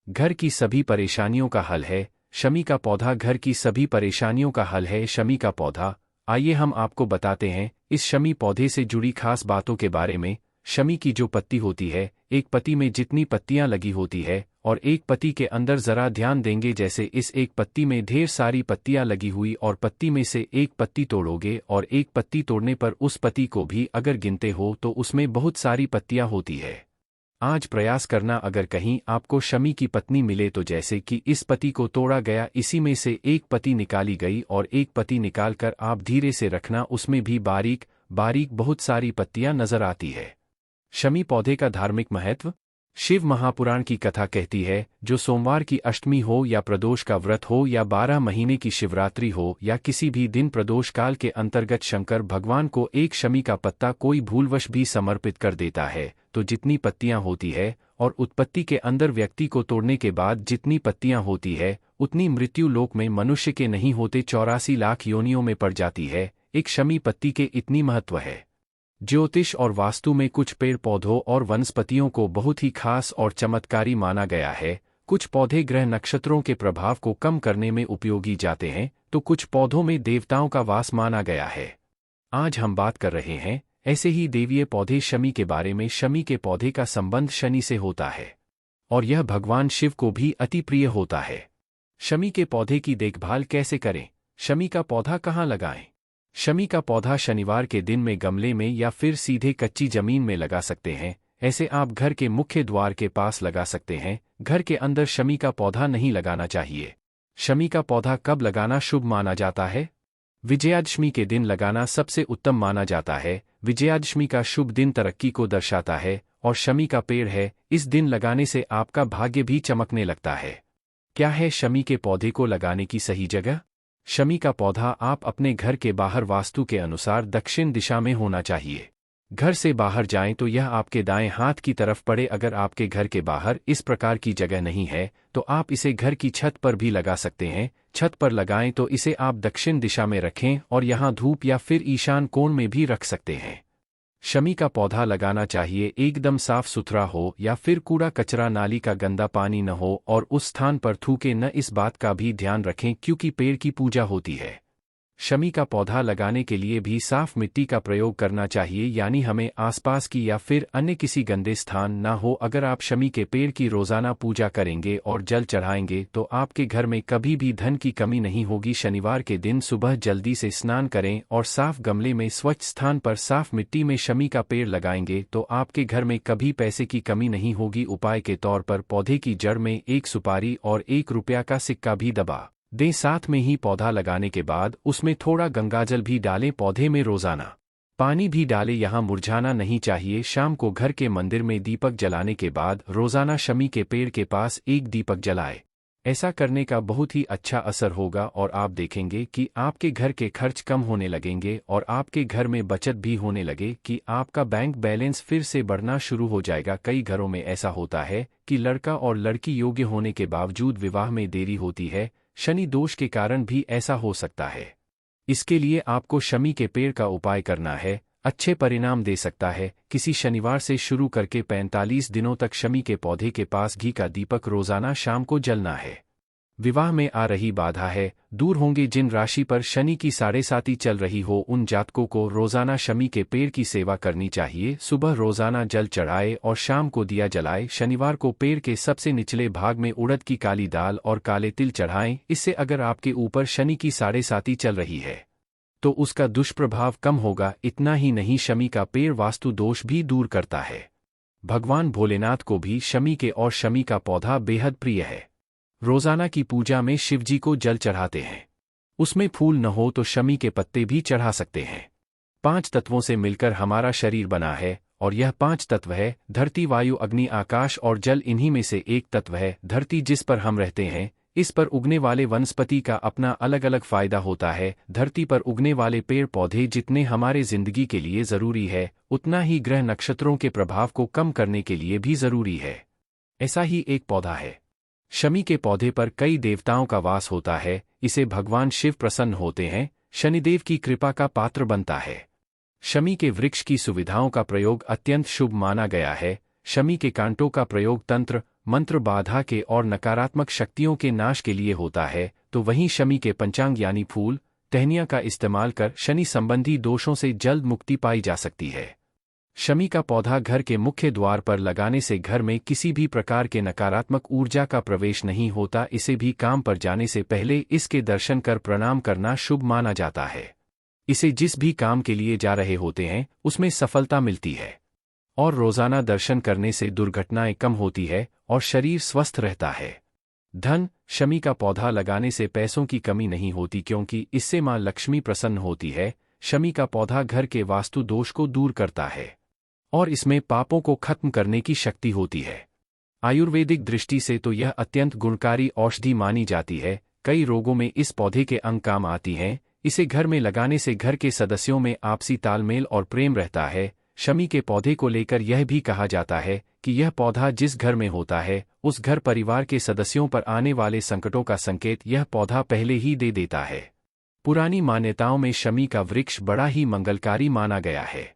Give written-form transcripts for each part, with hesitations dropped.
घर की सभी परेशानियों का हल है। शमी का पौधा घर की सभी परेशानियों का हल है। शमी का पौधा, आइए हम आपको बताते हैं इस शमी पौधे से जुड़ी खास बातों के बारे में। शमी की जो पत्ती होती है, एक पत्ती में जितनी पत्तियां लगी होती है और एक पत्ती के अंदर जरा ध्यान देंगे, जैसे इस एक पत्ती में ढेर सारी पत्तियां लगी हुई और पत्ती में से एक पत्ती तोड़ोगे और एक पत्ती तोड़ने पर उस पत्ती को भी अगर गिनते हो तो उसमें बहुत सारी पत्तियां होती है। आज प्रयास करना, अगर कहीं आपको शमी की पत्नी मिले तो जैसे कि इस पत्ती को तोड़ा गया, इसी में से एक पत्ती निकाली गई और एक पत्ती निकालकर आप धीरे से रखना, उसमें भी बारीक बारीक बहुत सारी पत्तियां नजर आती है। शमी पौधे का धार्मिक महत्व। शिव महापुराण की कथा कहती है, जो सोमवार की अष्टमी हो या प्रदोष का व्रत हो या 12 महीने की शिवरात्रि हो या किसी भी दिन प्रदोष काल के अंतर्गत शंकर भगवान को एक शमी का पत्ता कोई भूलवश भी समर्पित कर देता है तो जितनी पत्तियां होती है और उत्पत्ति के अंदर व्यक्ति को तोड़ने के बाद जितनी पत्तियां होती है उतनी मृत्यु लोक में मनुष्य के नहीं होते 84 लाख योनियों में पड़ जाती है। एक शमी पत्ती के इतनी महत्व है। ज्योतिष और वास्तु में कुछ पेड़ पौधों और वनस्पतियों को बहुत ही खास और चमत्कारी माना गया है। कुछ पौधे ग्रह नक्षत्रों के प्रभाव को कम करने में उपयोगी जाते हैं तो कुछ पौधों में देवताओं का वास माना गया है। आज हम बात कर रहे हैं ऐसे ही देवीय पौधे शमी के बारे में। शमी के पौधे का संबंध शनि से होता है और यह भगवान शिव को भी अति प्रिय होता है। शमी के पौधे की देखभाल कैसे करें? शमी का पौधा कहाँ लगाएं? शमी का पौधा शनिवार के दिन में गमले में या फिर सीधे कच्ची जमीन में लगा सकते हैं। ऐसे आप घर के मुख्य द्वार के पास लगा सकते हैं। घर के अंदर शमी का पौधा नहीं लगाना चाहिए। शमी का पौधा कब लगाना शुभ माना जाता है? विजयादशमी के दिन लगाना सबसे उत्तम माना जाता है। विजयादशमी का शुभ दिन तरक्की को दर्शाता है और शमी का पेड़ है, इस दिन लगाने से आपका भाग्य भी चमकने लगता है। क्या है शमी के पौधे को लगाने की सही जगह? शमी का पौधा आप अपने घर के बाहर वास्तु के अनुसार दक्षिण दिशा में होना चाहिए। घर से बाहर जाएं तो यह आपके दाएं हाथ की तरफ पड़े। अगर आपके घर के बाहर इस प्रकार की जगह नहीं है तो आप इसे घर की छत पर भी लगा सकते हैं। छत पर लगाएं तो इसे आप दक्षिण दिशा में रखें और यहाँ धूप या फिर ईशान कोण में भी रख सकते हैं। शमी का पौधा लगाना चाहिए एकदम साफ सुथरा हो या फिर कूड़ा कचरा नाली का गंदा पानी न हो और उस स्थान पर थूके न। इस बात का भी ध्यान रखें क्योंकि पेड़ की पूजा होती है। शमी का पौधा लगाने के लिए भी साफ मिट्टी का प्रयोग करना चाहिए, यानी हमें आसपास की या फिर अन्य किसी गंदे स्थान ना हो। अगर आप शमी के पेड़ की रोजाना पूजा करेंगे और जल चढ़ाएंगे तो आपके घर में कभी भी धन की कमी नहीं होगी। शनिवार के दिन सुबह जल्दी से स्नान करें और साफ गमले में स्वच्छ स्थान पर साफ मिट्टी में शमी का पेड़ लगाएंगे तो आपके घर में कभी पैसे की कमी नहीं होगी। उपाय के तौर पर पौधे की जड़ में एक सुपारी और 1 रुपया का सिक्का भी दबा दें। साथ में ही पौधा लगाने के बाद उसमें थोड़ा गंगाजल भी डालें। पौधे में रोजाना पानी भी डालें, यहाँ मुरझाना नहीं चाहिए। शाम को घर के मंदिर में दीपक जलाने के बाद रोजाना शमी के पेड़ के पास एक दीपक जलाएं। ऐसा करने का बहुत ही अच्छा असर होगा और आप देखेंगे कि आपके घर के खर्च कम होने लगेंगे और आपके घर में बचत भी होने लगे कि आपका बैंक बैलेंस फिर से बढ़ना शुरू हो जाएगा। कई घरों में ऐसा होता है कि लड़का और लड़की योग्य होने के बावजूद विवाह में देरी होती है। शनि दोष के कारण भी ऐसा हो सकता है। इसके लिए आपको शमी के पेड़ का उपाय करना है, अच्छे परिणाम दे सकता है। किसी शनिवार से शुरू करके 45 दिनों तक शमी के पौधे के पास घी का दीपक रोजाना शाम को जलना है। विवाह में आ रही बाधा है दूर होंगे। जिन राशि पर शनि की 7.5 चल रही हो उन जातकों को रोजाना शमी के पेड़ की सेवा करनी चाहिए। सुबह रोजाना जल चढ़ाए और शाम को दिया जलाए। शनिवार को पेड़ के सबसे निचले भाग में उड़द की काली दाल और काले तिल चढ़ाएं। इससे अगर आपके ऊपर शनि की 7.5 चल रही है तो उसका दुष्प्रभाव कम होगा। इतना ही नहीं, शमी का पेड़ वास्तु दोष भी दूर करता है। भगवान भोलेनाथ को भी शमी के और शमी का पौधा बेहद प्रिय है। रोजाना की पूजा में शिवजी को जल चढ़ाते हैं, उसमें फूल न हो तो शमी के पत्ते भी चढ़ा सकते हैं। 5 तत्वों से मिलकर हमारा शरीर बना है और यह 5 तत्व है धरती, वायु, अग्नि, आकाश और जल। इन्हीं में से एक तत्व है धरती जिस पर हम रहते हैं। इस पर उगने वाले वनस्पति का अपना अलग अलग फायदा होता है। धरती पर उगने वाले पेड़ पौधे जितने हमारे जिंदगी के लिए जरूरी है उतना ही ग्रह नक्षत्रों के प्रभाव को कम करने के लिए भी जरूरी है। ऐसा ही एक पौधा है। शमी के पौधे पर कई देवताओं का वास होता है। इसे भगवान शिव प्रसन्न होते हैं, शनिदेव की कृपा का पात्र बनता है। शमी के वृक्ष की सुविधाओं का प्रयोग अत्यंत शुभ माना गया है। शमी के कांटों का प्रयोग तंत्र, मंत्र बाधा के और नकारात्मक शक्तियों के नाश के लिए होता है, तो वहीं शमी के पंचांग यानी फूल, टहनियाँ का इस्तेमाल कर शनि संबंधी दोषों से जल्द मुक्ति पाई जा सकती है। शमी का पौधा घर के मुख्य द्वार पर लगाने से घर में किसी भी प्रकार के नकारात्मक ऊर्जा का प्रवेश नहीं होता। इसे भी काम पर जाने से पहले इसके दर्शन कर प्रणाम करना शुभ माना जाता है। इसे जिस भी काम के लिए जा रहे होते हैं उसमें सफलता मिलती है और रोजाना दर्शन करने से दुर्घटनाएं कम होती है और शरीर स्वस्थ रहता है। धन, शमी का पौधा लगाने से पैसों की कमी नहीं होती क्योंकि इससे मां लक्ष्मी प्रसन्न होती है। शमी का पौधा घर के वास्तु दोष को दूर करता है और इसमें पापों को खत्म करने की शक्ति होती है। आयुर्वेदिक दृष्टि से तो यह अत्यंत गुणकारी औषधि मानी जाती है। कई रोगों में इस पौधे के अंग काम आती हैं। इसे घर में लगाने से घर के सदस्यों में आपसी तालमेल और प्रेम रहता है। शमी के पौधे को लेकर यह भी कहा जाता है कि यह पौधा जिस घर में होता है उस घर परिवार के सदस्यों पर आने वाले संकटों का संकेत यह पौधा पहले ही दे देता है। पुरानी मान्यताओं में शमी का वृक्ष बड़ा ही मंगलकारी माना गया है।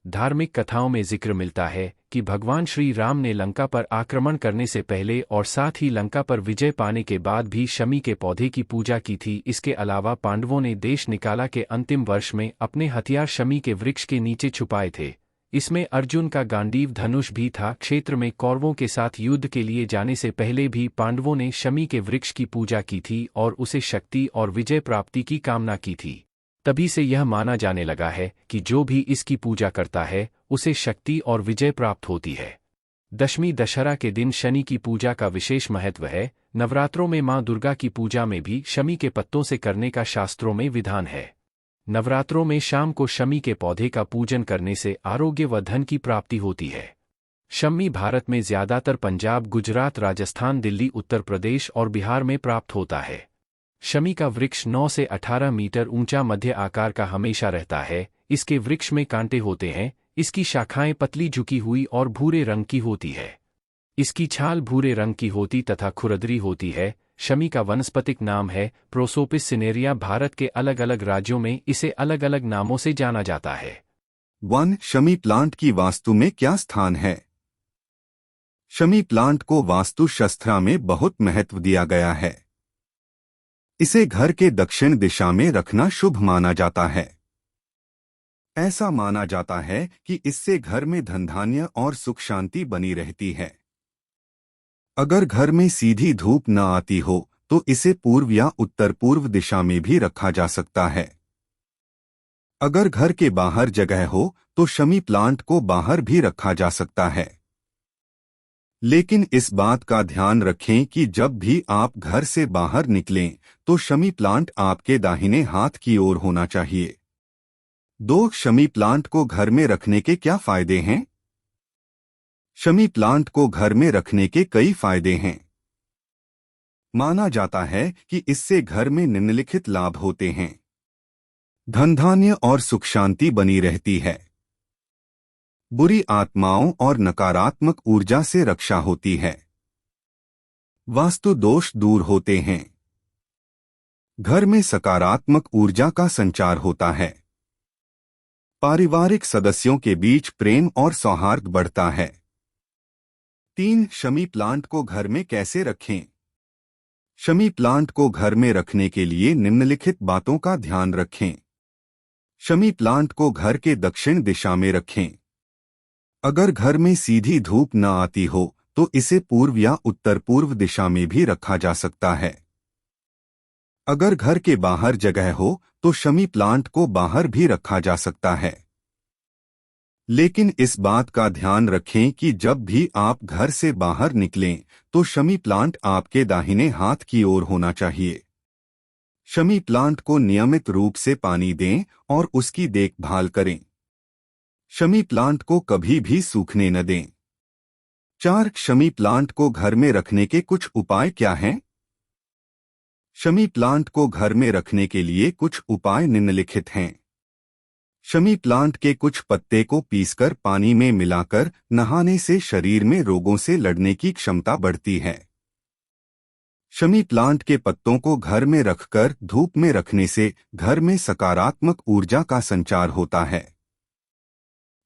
धार्मिक कथाओं में जिक्र मिलता है कि भगवान श्री राम ने लंका पर आक्रमण करने से पहले और साथ ही लंका पर विजय पाने के बाद भी शमी के पौधे की पूजा की थी। इसके अलावा पांडवों ने देश निकाला के अंतिम वर्ष में अपने हथियार शमी के वृक्ष के नीचे छुपाए थे। इसमें अर्जुन का गांडीव धनुष भी था। क्षेत्र में कौरवों के साथ युद्ध के लिए जाने से पहले भी पांडवों ने शमी के वृक्ष की पूजा की थी और उसे शक्ति और विजय प्राप्ति की कामना की थी। तभी से यह माना जाने लगा है कि जो भी इसकी पूजा करता है उसे शक्ति और विजय प्राप्त होती है। दशमी दशहरा के दिन शनि की पूजा का विशेष महत्व है। नवरात्रों में मां दुर्गा की पूजा में भी शमी के पत्तों से करने का शास्त्रों में विधान है। नवरात्रों में शाम को शमी के पौधे का पूजन करने से आरोग्य व धन की प्राप्ति होती है। शमी भारत में ज्यादातर पंजाब, गुजरात, राजस्थान, दिल्ली, उत्तर प्रदेश और बिहार में प्राप्त होता है। शमी का वृक्ष 9 से 18 मीटर ऊंचा मध्य आकार का हमेशा रहता है। इसके वृक्ष में कांटे होते हैं। इसकी शाखाएं पतली झुकी हुई और भूरे रंग की होती है। इसकी छाल भूरे रंग की होती तथा खुरदरी होती है। शमी का वनस्पतिक नाम है प्रोसोपिस सिनेरिया। भारत के अलग अलग राज्यों में इसे अलग अलग नामों से जाना जाता है। वन शमी प्लांट की वास्तु में क्या स्थान है? शमी प्लांट को वास्तु शास्त्र में बहुत महत्व दिया गया है। इसे घर के दक्षिण दिशा में रखना शुभ माना जाता है। ऐसा माना जाता है कि इससे घर में धन धान्य और सुख शांति बनी रहती है। अगर घर में सीधी धूप न आती हो तो इसे पूर्व या उत्तर पूर्व दिशा में भी रखा जा सकता है। अगर घर के बाहर जगह हो तो शमी प्लांट को बाहर भी रखा जा सकता है। लेकिन इस बात का ध्यान रखें कि जब भी आप घर से बाहर निकलें तो शमी प्लांट आपके दाहिने हाथ की ओर होना चाहिए। 2 शमी प्लांट को घर में रखने के क्या फायदे हैं? शमी प्लांट को घर में रखने के कई फायदे हैं। माना जाता है कि इससे घर में निम्नलिखित लाभ होते हैं। धन धान्य और सुख शांति बनी रहती है। बुरी आत्माओं और नकारात्मक ऊर्जा से रक्षा होती है। वास्तु दोष दूर होते हैं। घर में सकारात्मक ऊर्जा का संचार होता है। पारिवारिक सदस्यों के बीच प्रेम और सौहार्द बढ़ता है। 3 शमी प्लांट को घर में कैसे रखें? शमी प्लांट को घर में रखने के लिए निम्नलिखित बातों का ध्यान रखें। शमी प्लांट को घर के दक्षिण दिशा में रखें। अगर घर में सीधी धूप न आती हो तो इसे पूर्व या उत्तर पूर्व दिशा में भी रखा जा सकता है। अगर घर के बाहर जगह हो तो शमी प्लांट को बाहर भी रखा जा सकता है। लेकिन इस बात का ध्यान रखें कि जब भी आप घर से बाहर निकलें तो शमी प्लांट आपके दाहिने हाथ की ओर होना चाहिए। शमी प्लांट को नियमित रूप से पानी दें और उसकी देखभाल करें। शमी प्लांट को कभी भी सूखने न दें। 4 शमी प्लांट को घर में रखने के कुछ उपाय क्या हैं? शमी प्लांट को घर में रखने के लिए कुछ उपाय निम्नलिखित हैं। शमी प्लांट के कुछ पत्ते को पीसकर पानी में मिलाकर नहाने से शरीर में रोगों से लड़ने की क्षमता बढ़ती है। शमी प्लांट के पत्तों को घर में रखकर धूप में रखने से घर में सकारात्मक ऊर्जा का संचार होता है।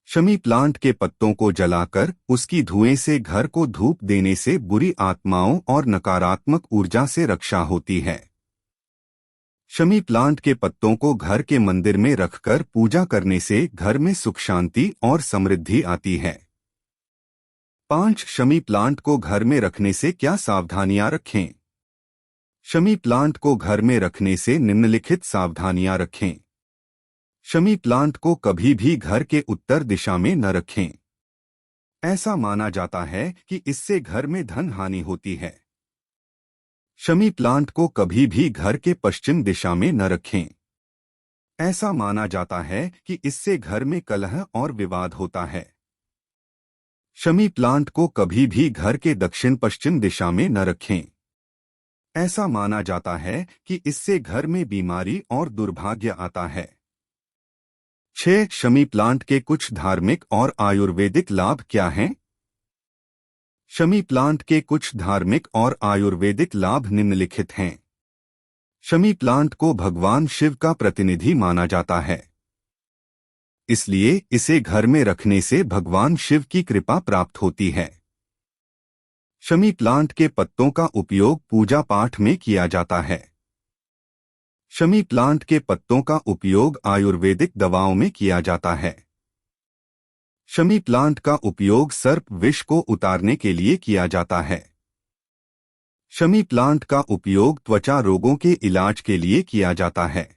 शमी प्लांट के पत्तों को जलाकर उसकी धुएं से घर को धूप देने से बुरी आत्माओं और नकारात्मक ऊर्जा से रक्षा होती है। शमी प्लांट के पत्तों को घर के मंदिर में रखकर पूजा करने से घर में सुख शांति और समृद्धि आती है। 5. शमी प्लांट को घर में रखने से क्या सावधानियां रखें? शमी प्लांट को घर में रखने से निम्नलिखित सावधानियां रखें। शमी प्लांट को कभी भी घर के उत्तर दिशा में न रखें। ऐसा माना जाता है कि इससे घर में धन हानि होती है। शमी प्लांट को कभी भी घर के पश्चिम दिशा में न रखें। ऐसा माना जाता है कि इससे घर में कलह और विवाद होता है। शमी प्लांट को कभी भी घर के दक्षिण पश्चिम दिशा में न रखें। ऐसा माना जाता है कि इससे घर में बीमारी और दुर्भाग्य आता है। 6. शमी प्लांट के कुछ धार्मिक और आयुर्वेदिक लाभ क्या हैं? शमी प्लांट के कुछ धार्मिक और आयुर्वेदिक लाभ निम्नलिखित हैं। शमी प्लांट को भगवान शिव का प्रतिनिधि माना जाता है, इसलिए इसे घर में रखने से भगवान शिव की कृपा प्राप्त होती है। शमी प्लांट के पत्तों का उपयोग पूजा पाठ में किया जाता है। शमी प्लांट के पत्तों का उपयोग आयुर्वेदिक दवाओं में किया जाता है। शमी प्लांट का उपयोग सर्प विष को उतारने के लिए किया जाता है। शमी प्लांट का उपयोग त्वचा रोगों के इलाज के लिए किया जाता है।